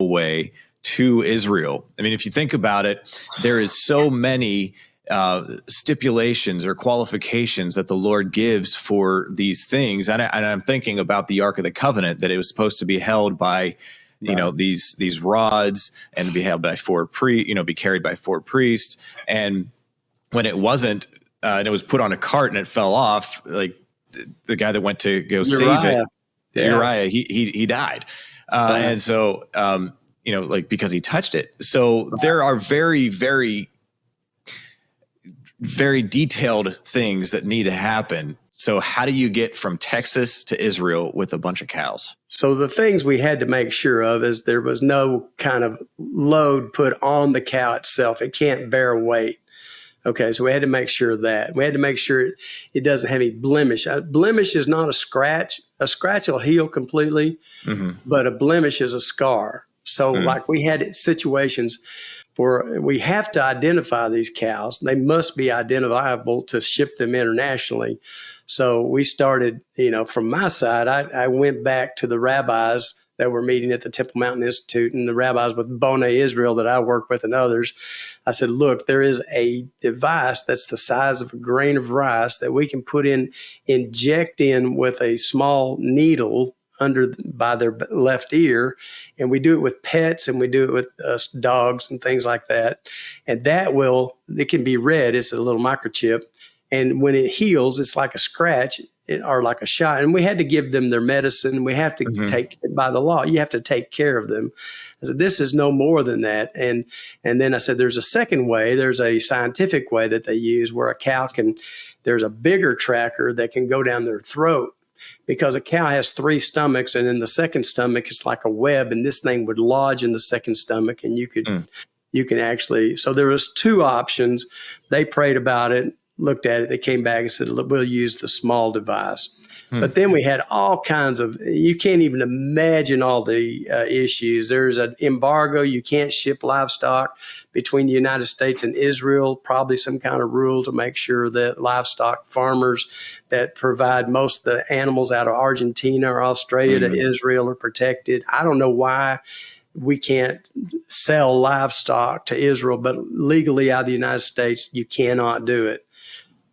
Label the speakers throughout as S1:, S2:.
S1: way to Israel. I mean, if you think about it, there is so many stipulations or qualifications that the Lord gives for these things. And I'm thinking about the Ark of the Covenant, that it was supposed to be held by, these rods and be held by be carried by 4 priests. And when it wasn't, and it was put on a cart and it fell off, like the guy that went to go save it, Uriah, he died. And so, because he touched it. So there are very, very, very detailed things that need to happen. So how do you get from Texas to Israel with a bunch of cows?
S2: So the things we had to make sure of is there was no kind of load put on the cow itself. It can't bear weight. Okay, so we had to make sure of that. We had to make sure it doesn't have any blemish. A blemish is not a scratch. A scratch will heal completely, but a blemish is a scar. So like we had situations where we have to identify these cows. They must be identifiable to ship them internationally. So we started, from my side, I went back to the rabbis that were meeting at the Temple Mountain Institute and the rabbis with Boneh Israel that I work with and others. I said, look, there is a device that's the size of a grain of rice that we can inject in with a small needle by their left ear. And we do it with pets and we do it with dogs and things like that. And it can be read. It's a little microchip. And when it heals, it's like a scratch or like a shot. And we had to give them their medicine. We have to take it by the law. You have to take care of them. I said, this is no more than that. And then I said, there's a second way. There's a scientific way that they use where a cow there's a bigger tracker that can go down their throat, because a cow has 3 stomachs, and in the second stomach, it's like a web, and this thing would lodge in the second stomach, and you can actually, so there was 2 options. They prayed about it, looked at it, they came back and said, look, we'll use the small device. But then we had all kinds of, you can't even imagine all the issues. There's an embargo. You can't ship livestock between the United States and Israel, probably some kind of rule to make sure that livestock farmers that provide most of the animals out of Argentina or Australia to Israel are protected. I don't know why we can't sell livestock to Israel, but legally out of the United States, you cannot do it.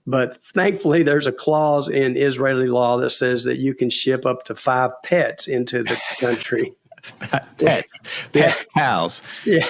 S2: But thankfully, there's a clause in Israeli law that says that you can ship up to 5 pets into the country.
S1: Pet cows.
S2: Yeah.